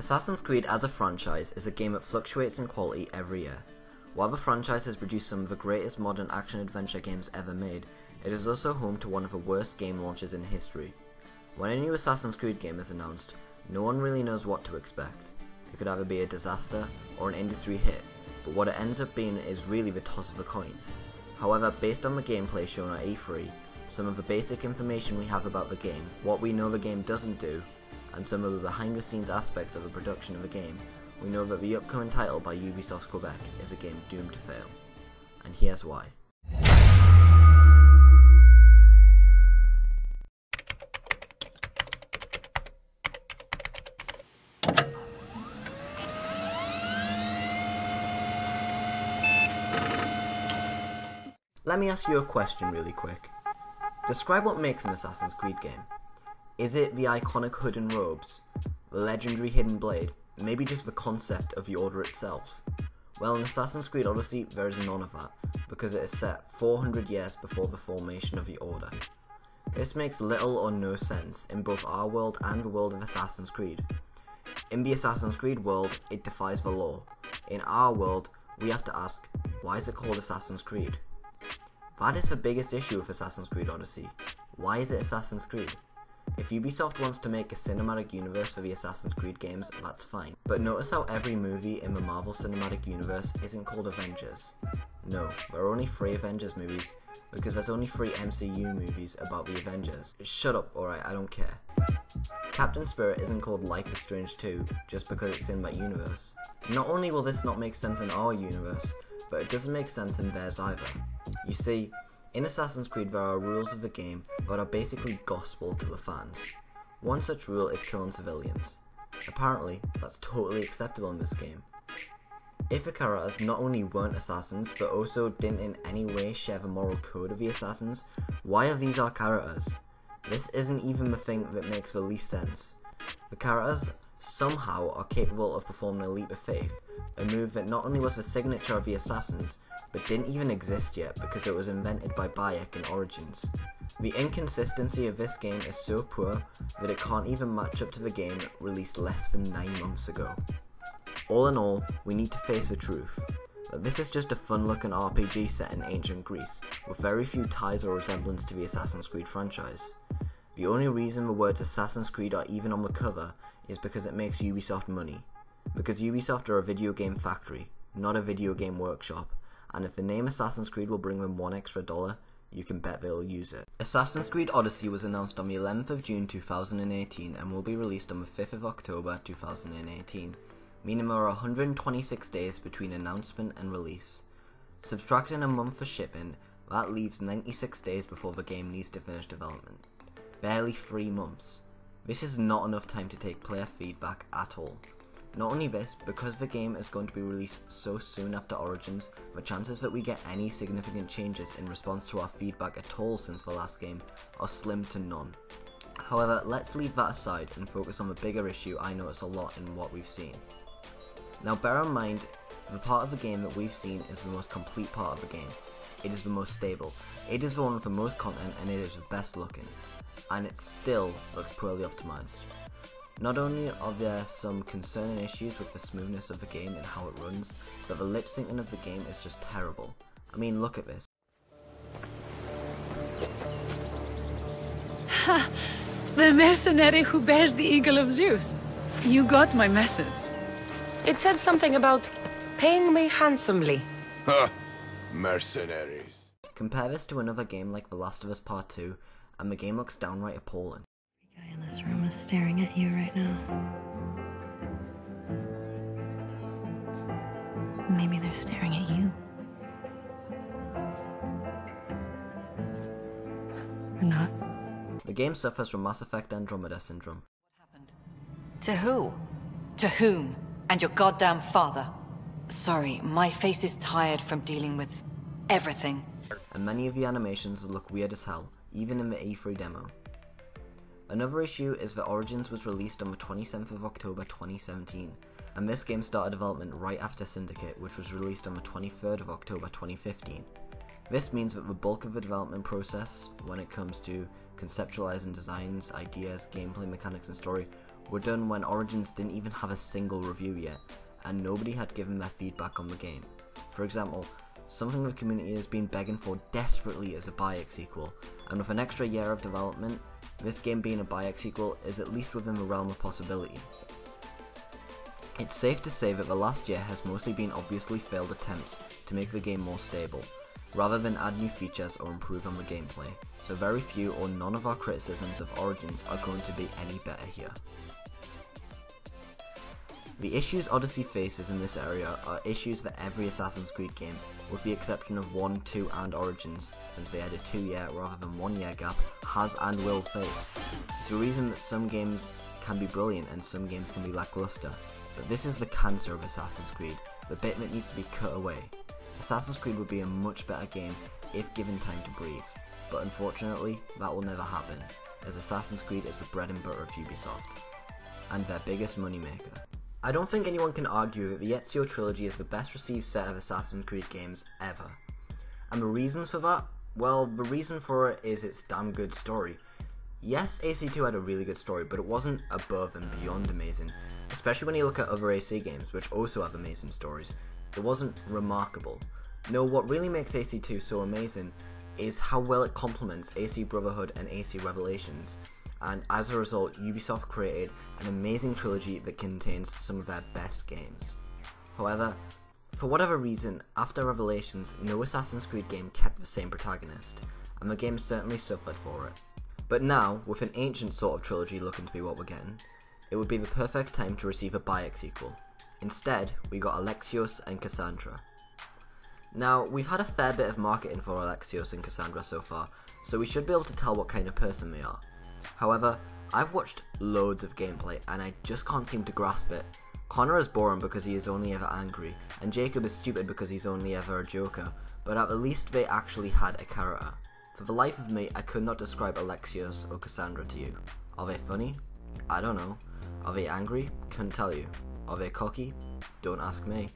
Assassin's Creed as a franchise is a game that fluctuates in quality every year. While the franchise has produced some of the greatest modern action-adventure games ever made, it is also home to one of the worst game launches in history. When a new Assassin's Creed game is announced, no one really knows what to expect. It could either be a disaster or an industry hit, but what it ends up being is really the toss of a coin. However, based on the gameplay shown at E3, some of the basic information we have about the game, what we know the game doesn't do, and some of the behind the scenes aspects of the production of the game, we know that the upcoming title by Ubisoft Quebec is a game doomed to fail. And here's why. Let me ask you a question really quick. Describe what makes an Assassin's Creed game. Is it the iconic hood and robes? The legendary hidden blade? Maybe just the concept of the Order itself? Well, in Assassin's Creed Odyssey, there is none of that, because it is set 400 years before the formation of the Order. This makes little or no sense in both our world and the world of Assassin's Creed. In the Assassin's Creed world, it defies the law. In our world, we have to ask, why is it called Assassin's Creed? That is the biggest issue with Assassin's Creed Odyssey. Why is it Assassin's Creed? If Ubisoft wants to make a cinematic universe for the Assassin's Creed games, that's fine. But notice how every movie in the Marvel Cinematic Universe isn't called Avengers. No, there are only 3 Avengers movies, because there's only 3 MCU movies about the Avengers. Shut up, alright, I don't care. Captain Spirit isn't called Life is Strange 2, just because it's in that universe. Not only will this not make sense in our universe, but it doesn't make sense in theirs either. You see, in Assassin's Creed there are rules of the game that are basically gospel to the fans. One such rule is killing civilians. Apparently, that's totally acceptable in this game. If the characters not only weren't assassins, but also didn't in any way share the moral code of the assassins, why are these our characters? This isn't even the thing that makes the least sense. The characters somehow are capable of performing a leap of faith, a move that not only was the signature of the assassins, but didn't even exist yet because it was invented by Bayek in Origins. The inconsistency of this game is so poor that it can't even match up to the game released less than 9 months ago. All in all, we need to face the truth, that this is just a fun looking RPG set in ancient Greece, with very few ties or resemblance to the Assassin's Creed franchise. The only reason the words Assassin's Creed are even on the cover is because it makes Ubisoft money. Because Ubisoft are a video game factory, not a video game workshop, and if the name Assassin's Creed will bring them $1 extra, you can bet they'll use it. Assassin's Creed Odyssey was announced on the 11th of June 2018 and will be released on the 5th of October 2018, meaning there are 126 days between announcement and release. Subtracting a month for shipping, that leaves 96 days before the game needs to finish development. Barely 3 months. This is not enough time to take player feedback at all. Not only this, because the game is going to be released so soon after Origins, the chances that we get any significant changes in response to our feedback at all since the last game are slim to none. However, let's leave that aside and focus on the bigger issue I notice a lot in what we've seen. Now bear in mind, the part of the game that we've seen is the most complete part of the game. It is the most stable, it is the one with the most content, and it is the best looking. And it still looks poorly optimized. Not only are there some concerning issues with the smoothness of the game and how it runs, but the lip syncing of the game is just terrible. I mean, look at this. Ha! The mercenary who bears the eagle of Zeus. You got my message. It said something about paying me handsomely. Ha! Mercenaries. Compare this to another game like The Last of Us Part 2, and the game looks downright appalling. The guy in this room is staring at you right now. Maybe they're staring at you. Or not. The game suffers from Mass Effect Andromeda syndrome. What happened? To who? To whom? And your goddamn father. Sorry, my face is tired from dealing with everything. And many of the animations look weird as hell, even in the E3 demo. Another issue is that Origins was released on the 27th of October 2017, and this game started development right after Syndicate, which was released on the 23rd of October 2015. This means that the bulk of the development process, when it comes to conceptualizing designs, ideas, gameplay mechanics and story, were done when Origins didn't even have a single review yet, and nobody had given their feedback on the game. For example, something the community has been begging for desperately is a Bayek sequel, and with an extra year of development, this game being a Bayek sequel is at least within the realm of possibility. It's safe to say that the last year has mostly been obviously failed attempts to make the game more stable, rather than add new features or improve on the gameplay, so very few or none of our criticisms of Origins are going to be any better here. The issues Odyssey faces in this area are issues that every Assassin's Creed game, with the exception of 1, 2 and Origins, since they had a 2-year rather than 1-year gap, has and will face. It's the reason that some games can be brilliant and some games can be lackluster, but this is the cancer of Assassin's Creed, the bit that needs to be cut away. Assassin's Creed would be a much better game if given time to breathe, but unfortunately that will never happen, as Assassin's Creed is the bread and butter of Ubisoft, and their biggest moneymaker. I don't think anyone can argue that the Ezio trilogy is the best received set of Assassin's Creed games ever. And the reasons for that? Well, the reason for it is its damn good story. Yes, AC2 had a really good story, but it wasn't above and beyond amazing, especially when you look at other AC games, which also have amazing stories. It wasn't remarkable. No, what really makes AC2 so amazing is how well it complements AC Brotherhood and AC Revelations, and as a result, Ubisoft created an amazing trilogy that contains some of their best games. However, for whatever reason, after Revelations, no Assassin's Creed game kept the same protagonist, and the game certainly suffered for it. But now, with an ancient sort of trilogy looking to be what we're getting, it would be the perfect time to receive a Bayek sequel. Instead, we got Alexios and Cassandra. Now, we've had a fair bit of marketing for Alexios and Cassandra so far, so we should be able to tell what kind of person they are. However, I've watched loads of gameplay and I just can't seem to grasp it. Connor is boring because he is only ever angry, and Jacob is stupid because he's only ever a joker, but at the least they actually had a character. For the life of me, I could not describe Alexios or Cassandra to you. Are they funny? I don't know. Are they angry? Couldn't tell you. Are they cocky? Don't ask me.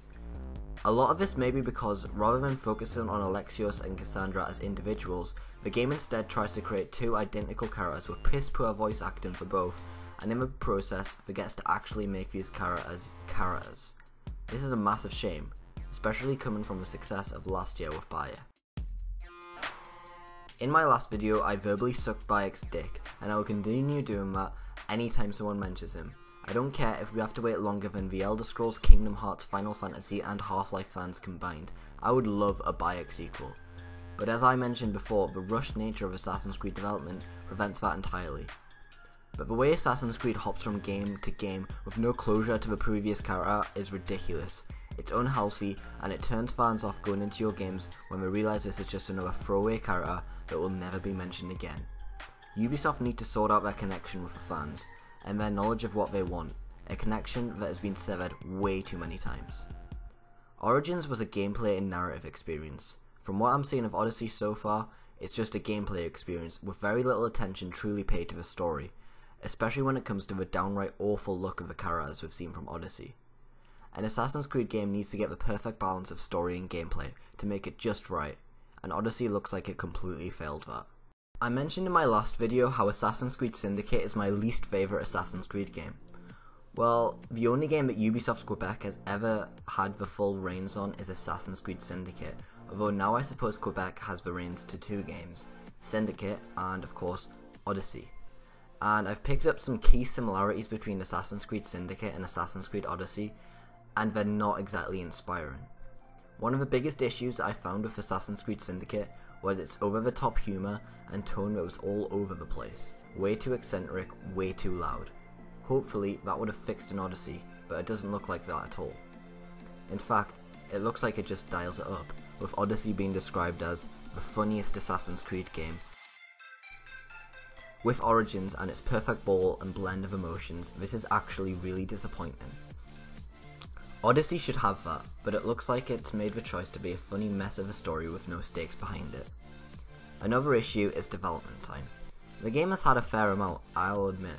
A lot of this may be because, rather than focusing on Alexios and Cassandra as individuals, the game instead tries to create two identical characters with piss poor voice acting for both, and in the process forgets to actually make these characters characters. This is a massive shame, especially coming from the success of last year with Bayek. In my last video, I verbally sucked Bayek's dick, and I will continue doing that anytime someone mentions him. I don't care if we have to wait longer than The Elder Scrolls, Kingdom Hearts, Final Fantasy and Half-Life fans combined. I would love a Bayek sequel. But as I mentioned before, the rushed nature of Assassin's Creed development prevents that entirely. But the way Assassin's Creed hops from game to game with no closure to the previous character is ridiculous. It's unhealthy, and it turns fans off going into your games when they realise this is just another throwaway character that will never be mentioned again. Ubisoft need to sort out their connection with the fans, and their knowledge of what they want, a connection that has been severed way too many times. Origins was a gameplay and narrative experience. From what I'm seeing of Odyssey so far, it's just a gameplay experience with very little attention truly paid to the story, especially when it comes to the downright awful look of the characters we've seen from Odyssey. An Assassin's Creed game needs to get the perfect balance of story and gameplay to make it just right, and Odyssey looks like it completely failed that. I mentioned in my last video how Assassin's Creed Syndicate is my least favourite Assassin's Creed game. Well, the only game that Ubisoft Quebec has ever had the full reins on is Assassin's Creed Syndicate, although now I suppose Quebec has the reins to two games, Syndicate and, of course, Odyssey. And I've picked up some key similarities between Assassin's Creed Syndicate and Assassin's Creed Odyssey, and they're not exactly inspiring. One of the biggest issues I found with Assassin's Creed Syndicate was its over-the-top humour and tone that was all over the place. Way too eccentric, way too loud. Hopefully that would have fixed in Odyssey, but it doesn't look like that at all. In fact, it looks like it just dials it up, with Odyssey being described as the funniest Assassin's Creed game. With Origins and its perfect ball and blend of emotions, this is actually really disappointing. Odyssey should have that, but it looks like it's made the choice to be a funny mess of a story with no stakes behind it. Another issue is development time. The game has had a fair amount, I'll admit,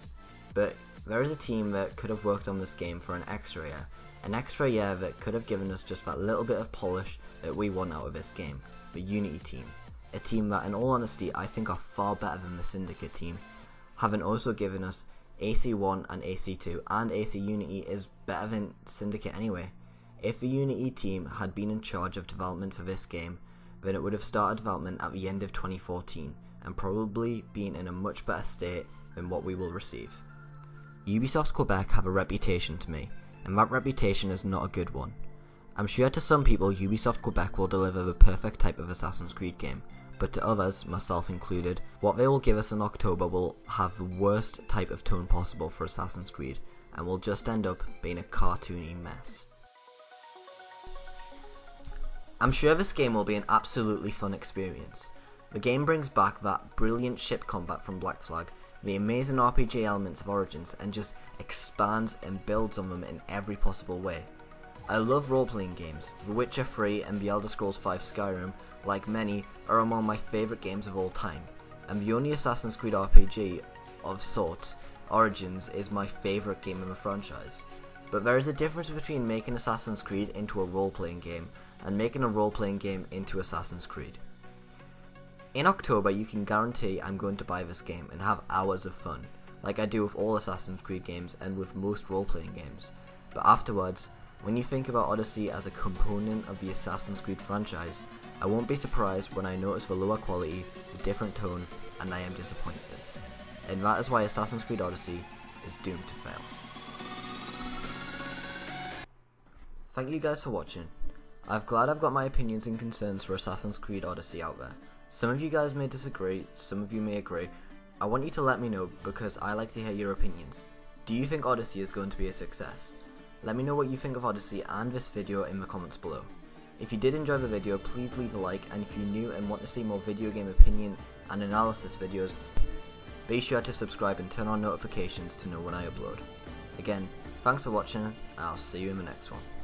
but there is a team that could have worked on this game for an extra year that could have given us just that little bit of polish that we want out of this game, the Unity team. A team that, in all honesty, I think are far better than the Syndicate team, having also given us AC1 and AC2 and AC Unity is better than Syndicate anyway. If the Unity team had been in charge of development for this game, then it would have started development at the end of 2014 and probably been in a much better state than what we will receive. Ubisoft Quebec have a reputation to me, and that reputation is not a good one. I'm sure to some people Ubisoft Quebec will deliver the perfect type of Assassin's Creed game, but to others, myself included, what they will give us in October will have the worst type of tone possible for Assassin's Creed, and will just end up being a cartoony mess. I'm sure this game will be an absolutely fun experience. The game brings back that brilliant ship combat from Black Flag, the amazing RPG elements of Origins, and just expands and builds on them in every possible way. I love role-playing games. The Witcher 3 and The Elder Scrolls V Skyrim, like many, are among my favourite games of all time, and the only Assassin's Creed RPG of sorts, Origins, is my favourite game in the franchise. But there is a difference between making Assassin's Creed into a role-playing game and making a role-playing game into Assassin's Creed. In October, you can guarantee I'm going to buy this game and have hours of fun, like I do with all Assassin's Creed games and with most role-playing games. But afterwards, when you think about Odyssey as a component of the Assassin's Creed franchise, I won't be surprised when I notice the lower quality, the different tone, and I am disappointed. And that is why Assassin's Creed Odyssey is doomed to fail. Thank you guys for watching. I'm glad I've got my opinions and concerns for Assassin's Creed Odyssey out there. Some of you guys may disagree, some of you may agree. I want you to let me know because I like to hear your opinions. Do you think Odyssey is going to be a success? Let me know what you think of Odyssey and this video in the comments below. If you did enjoy the video, please leave a like, and if you're new and want to see more video game opinion and analysis videos, be sure to subscribe and turn on notifications to know when I upload. Again, thanks for watching, and I'll see you in the next one.